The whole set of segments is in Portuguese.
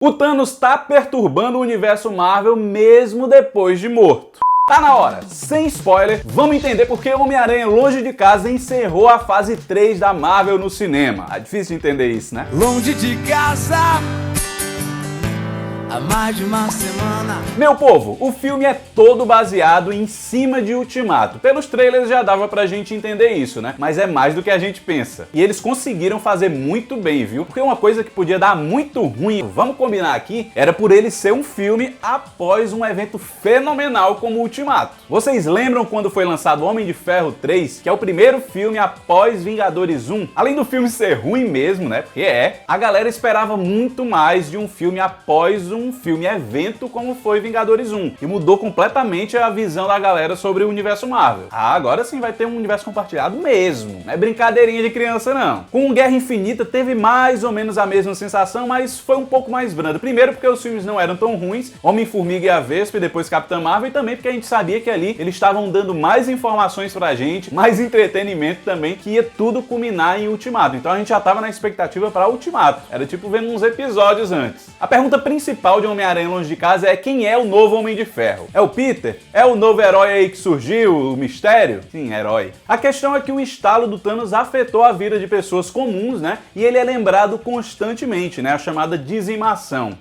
O Thanos tá perturbando o universo Marvel mesmo depois de morto. Tá na hora, sem spoiler, vamos entender porque Homem-Aranha Longe de Casa encerrou a fase 3 da Marvel no cinema. É difícil de entender isso, né? Longe de casa, há mais de uma semana. Meu povo, o filme é todo baseado em cima de Ultimato. Pelos trailers já dava pra gente entender isso, né? Mas é mais do que a gente pensa. E eles conseguiram fazer muito bem, viu? Porque uma coisa que podia dar muito ruim, vamos combinar aqui, era por ele ser um filme após um evento fenomenal como Ultimato. Vocês lembram quando foi lançado Homem de Ferro 3, que é o primeiro filme após Vingadores 1? Além do filme ser ruim mesmo, né? Porque a galera esperava muito mais de um filme após um filme evento como foi Vingadores 1, e mudou completamente a visão da galera sobre o universo Marvel. Agora sim vai ter um universo compartilhado mesmo, não é brincadeirinha de criança não. Com Guerra Infinita teve mais ou menos a mesma sensação, mas foi um pouco mais brando. Primeiro porque os filmes não eram tão ruins, Homem-Formiga e a Vespa e depois Capitã Marvel, e também porque a gente sabia que ali eles estavam dando mais informações pra gente, mais entretenimento também, que ia tudo culminar em Ultimato. Então a gente já tava na expectativa pra Ultimato, era tipo vendo uns episódios antes. A pergunta principal de Homem-Aranha Longe de Casa é quem é o novo Homem de Ferro? É o Peter? É o novo herói aí que surgiu, o Mistério? Sim, herói. A questão é que o estalo do Thanos afetou a vida de pessoas comuns, né? E ele é lembrado constantemente, né? A chamada dizimação.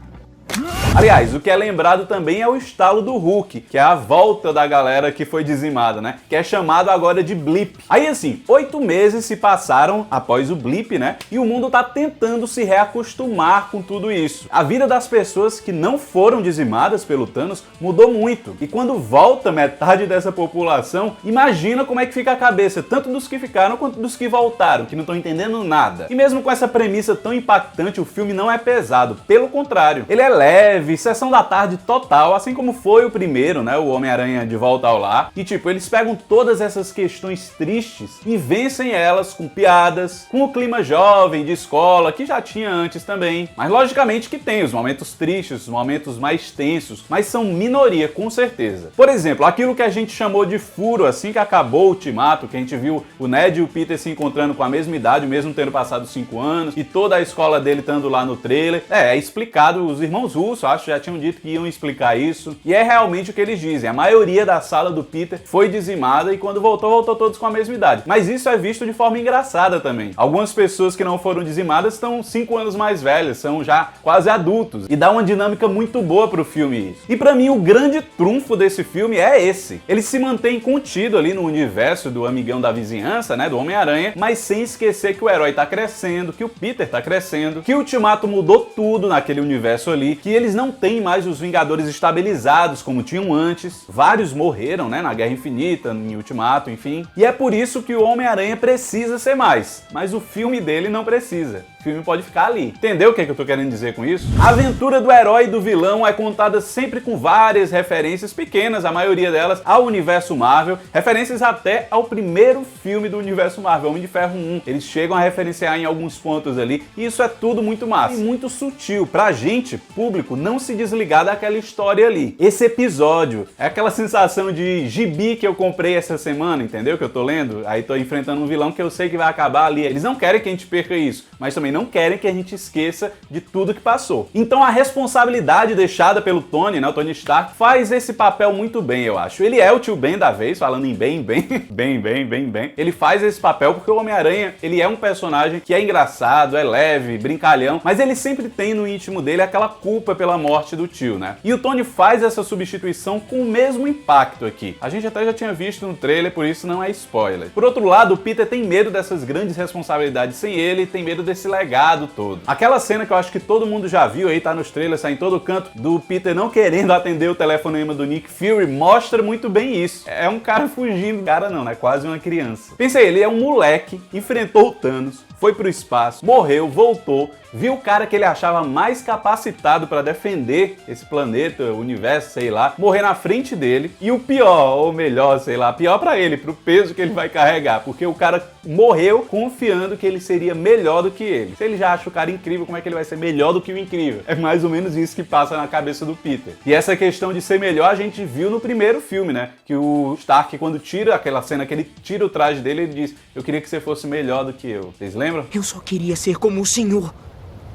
Aliás, o que é lembrado também é o estalo do Hulk, que é a volta da galera que foi dizimada, né? Que é chamado agora de blip. Aí assim, 8 meses se passaram após o blip, né? E o mundo tá tentando se reacostumar com tudo isso. A vida das pessoas que não foram dizimadas pelo Thanos mudou muito. E quando volta metade dessa população, imagina como é que fica a cabeça, tanto dos que ficaram quanto dos que voltaram, que não estão entendendo nada. E mesmo com essa premissa tão impactante, o filme não é pesado. Pelo contrário, ele é leve, sessão da tarde total, assim como foi o primeiro, né, o Homem-Aranha de Volta ao Lar. E tipo, eles pegam todas essas questões tristes e vencem elas com piadas, com o clima jovem de escola, que já tinha antes também. Mas logicamente que tem os momentos tristes, os momentos mais tensos, mas são minoria, com certeza. Por exemplo, aquilo que a gente chamou de furo assim que acabou o Ultimato, que a gente viu o Ned e o Peter se encontrando com a mesma idade, mesmo tendo passado 5 anos, e toda a escola dele estando lá no trailer. É explicado, os irmãos Russo, acho, já tinham dito que iam explicar isso, e é realmente o que eles dizem. A maioria da sala do Peter foi dizimada e quando voltou todos com a mesma idade. Mas isso é visto de forma engraçada também. Algumas pessoas que não foram dizimadas estão 5 anos mais velhas, são já quase adultos, e dá uma dinâmica muito boa pro filme isso. E pra mim o grande trunfo desse filme é esse. Ele se mantém contido ali no universo do amigão da vizinhança, né, do Homem-Aranha, mas sem esquecer que o herói tá crescendo, que o Peter tá crescendo, que o Ultimato mudou tudo naquele universo ali, que eles não têm mais os Vingadores estabilizados como tinham antes. Vários morreram, né, na Guerra Infinita, em Ultimato, enfim. E é por isso que o Homem-Aranha precisa ser mais, mas o filme dele não precisa. O filme pode ficar ali. Entendeu o que eu tô querendo dizer com isso? A aventura do herói e do vilão é contada sempre com várias referências pequenas, a maioria delas ao universo Marvel, referências até ao primeiro filme do universo Marvel, Homem de Ferro 1. Eles chegam a referenciar em alguns pontos ali, e isso é tudo muito massa e muito sutil pra gente, público, não se desligar daquela história ali. Esse episódio é aquela sensação de gibi que eu comprei essa semana, entendeu? Que eu tô lendo, aí tô enfrentando um vilão que eu sei que vai acabar ali. Eles não querem que a gente perca isso, mas também não querem que a gente esqueça de tudo que passou. Então a responsabilidade deixada pelo Tony, né, o Tony Stark, faz esse papel muito bem, eu acho. Ele é o tio Ben da vez, falando em bem. bem. Ele faz esse papel porque o Homem-Aranha, ele é um personagem que é engraçado, é leve, brincalhão, mas ele sempre tem no íntimo dele aquela culpa pela morte do tio, né? E o Tony faz essa substituição com o mesmo impacto aqui. A gente até já tinha visto no trailer, por isso não é spoiler. Por outro lado, o Peter tem medo dessas grandes responsabilidades sem ele, tem medo desse legado todo. Aquela cena que eu acho que todo mundo já viu aí, tá nos trailers, tá em todo canto, do Peter não querendo atender o telefonema do Nick Fury, mostra muito bem isso. É um cara fugindo, cara não, né? Quase uma criança. Pensa aí, ele é um moleque, enfrentou o Thanos, foi pro espaço, morreu, voltou, viu o cara que ele achava mais capacitado para defender esse planeta, o universo, sei lá, morrer na frente dele, e o pior, ou melhor, sei lá, pior para ele, pro peso que ele vai carregar, porque o cara morreu confiando que ele seria melhor do que ele. Se ele já acha o cara incrível, como é que ele vai ser melhor do que o incrível? É mais ou menos isso que passa na cabeça do Peter. E essa questão de ser melhor a gente viu no primeiro filme, né? Que o Stark, quando tira aquela cena que ele tira o traje dele, ele diz: eu queria que você fosse melhor do que eu. Vocês lembram? Eu só queria ser como o senhor.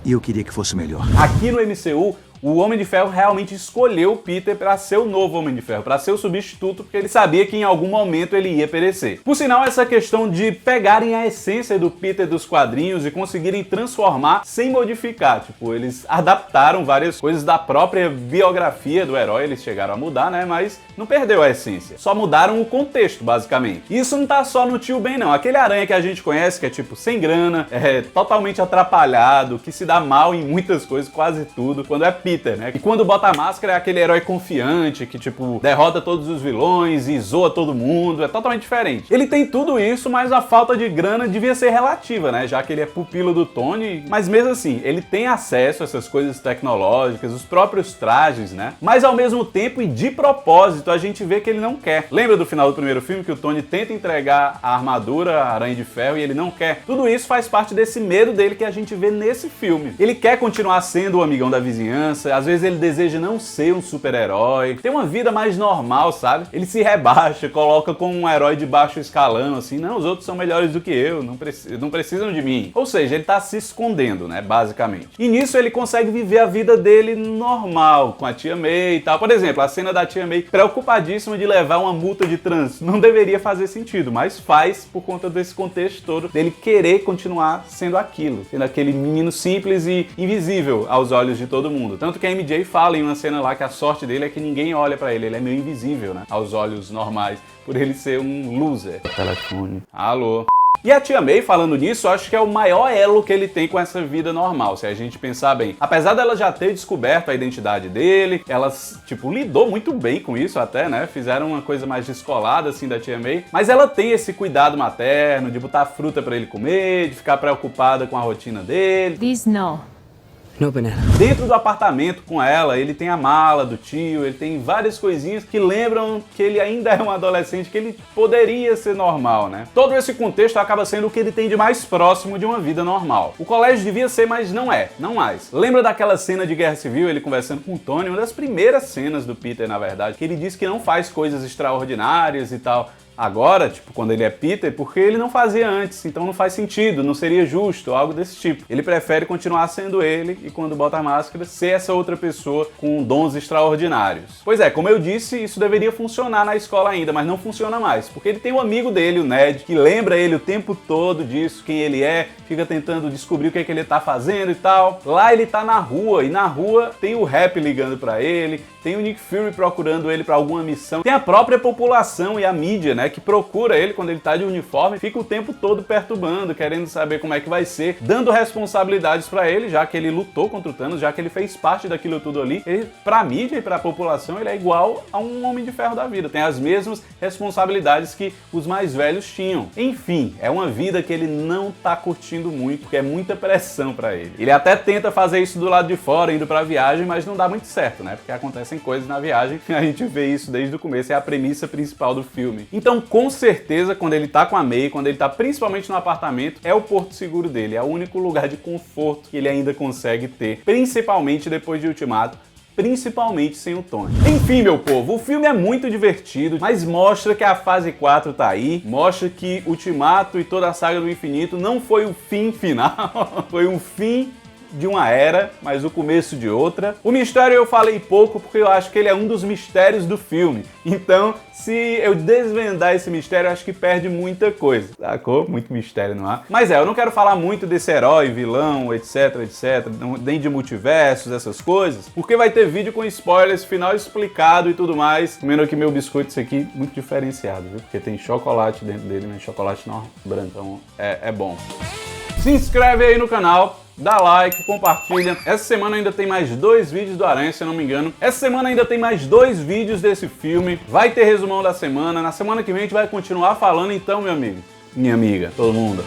E eu queria que fosse melhor. Aqui no MCU, o Homem de Ferro realmente escolheu o Peter para ser o novo Homem de Ferro, para ser o substituto, porque ele sabia que em algum momento ele ia perecer. Por sinal, essa questão de pegarem a essência do Peter dos quadrinhos e conseguirem transformar sem modificar, tipo, eles adaptaram várias coisas da própria biografia do herói, eles chegaram a mudar, né, mas não perdeu a essência. Só mudaram o contexto, basicamente. E isso não tá só no Tio Ben, não. Aquele aranha que a gente conhece, que é tipo sem grana, é totalmente atrapalhado, que se dá mal em muitas coisas, quase tudo, quando é Peter, né? E quando bota a máscara é aquele herói confiante, que tipo, derrota todos os vilões e zoa todo mundo, é totalmente diferente. Ele tem tudo isso, mas a falta de grana devia ser relativa, né? Já que ele é pupilo do Tony, mas mesmo assim, ele tem acesso a essas coisas tecnológicas, os próprios trajes, né? Mas ao mesmo tempo e de propósito, a gente vê que ele não quer. Lembra do final do primeiro filme que o Tony tenta entregar a armadura, a Aranha de Ferro, e ele não quer? Tudo isso faz parte desse medo dele que a gente vê nesse filme. Ele quer continuar sendo o amigão da vizinhança, às vezes ele deseja não ser um super-herói, ter uma vida mais normal, sabe? Ele se rebaixa, coloca como um herói de baixo escalão, assim, não, os outros são melhores do que eu, não precisam de mim. Ou seja, ele tá se escondendo, né, basicamente. E nisso ele consegue viver a vida dele normal, com a tia May e tal. Por exemplo, a cena da tia May preocupadíssima de levar uma multa de trânsito. Não deveria fazer sentido, mas faz por conta desse contexto todo, dele querer continuar sendo aquilo, sendo aquele menino simples e invisível aos olhos de todo mundo. Tanto que a MJ fala em uma cena lá que a sorte dele é que ninguém olha pra ele, ele é meio invisível, né, aos olhos normais, por ele ser um loser. Telefone. Alô? E a tia May, falando nisso, acho que é o maior elo que ele tem com essa vida normal, se a gente pensar bem. Apesar dela já ter descoberto a identidade dele, ela, tipo, lidou muito bem com isso até, né? Fizeram uma coisa mais descolada, assim, da tia May. Mas ela tem esse cuidado materno, de botar fruta pra ele comer, de ficar preocupada com a rotina dele. Please, no. No banana. Dentro do apartamento com ela, ele tem a mala do tio, ele tem várias coisinhas que lembram que ele ainda é um adolescente, que ele poderia ser normal, né? Todo esse contexto acaba sendo o que ele tem de mais próximo de uma vida normal. O colégio devia ser, mas não é, não mais. Lembra daquela cena de Guerra Civil, ele conversando com o Tony, uma das primeiras cenas do Peter, na verdade, que ele diz que não faz coisas extraordinárias e tal. Agora, tipo, quando ele é Peter, porque ele não fazia antes, então não faz sentido, não seria justo, algo desse tipo. Ele prefere continuar sendo ele e quando bota a máscara, ser essa outra pessoa com dons extraordinários. Pois é, como eu disse, isso deveria funcionar na escola ainda, mas não funciona mais, porque ele tem um amigo dele, o Ned, que lembra ele o tempo todo disso, quem ele é, fica tentando descobrir o que é que ele tá fazendo e tal. Lá ele tá na rua, e na rua tem o Rap ligando pra ele, tem o Nick Fury procurando ele pra alguma missão, tem a própria população e a mídia, né, que procura ele quando ele tá de uniforme, fica o tempo todo perturbando, querendo saber como é que vai ser, dando responsabilidades pra ele, já que ele lutou contra o Thanos, já que ele fez parte daquilo tudo ali. Ele, pra mídia e pra população, ele é igual a um Homem de Ferro da vida, tem as mesmas responsabilidades que os mais velhos tinham. Enfim, é uma vida que ele não tá curtindo muito, porque é muita pressão pra ele. Ele até tenta fazer isso do lado de fora, indo pra viagem, mas não dá muito certo, né, porque acontecem coisas na viagem, a gente vê isso desde o começo, é a premissa principal do filme. Então, com certeza, quando ele tá com a May, quando ele tá principalmente no apartamento, é o porto seguro dele, é o único lugar de conforto que ele ainda consegue ter, principalmente depois de Ultimato, principalmente sem o Tony. Enfim, meu povo, o filme é muito divertido, mas mostra que a fase 4 tá aí, mostra que Ultimato e toda a saga do infinito não foi o fim final, foi um fim de uma era, mas o começo de outra. O mistério eu falei pouco porque eu acho que ele é um dos mistérios do filme. Então, se eu desvendar esse mistério, eu acho que perde muita coisa. Sacou? Muito mistério, não há? Mas eu não quero falar muito desse herói, vilão, etc, nem de multiversos, essas coisas, porque vai ter vídeo com spoilers, final explicado e tudo mais. Comendo aqui meu biscoito, isso aqui muito diferenciado, viu? Porque tem chocolate dentro dele, mas chocolate não branco, então é bom. Se inscreve aí no canal, dá like, compartilha. Essa semana ainda tem mais 2 vídeos do Aranha, se eu não me engano. Essa semana ainda tem mais 2 vídeos desse filme. Vai ter resumão da semana. Na semana que vem a gente vai continuar falando, então, meu amigo, minha amiga, todo mundo.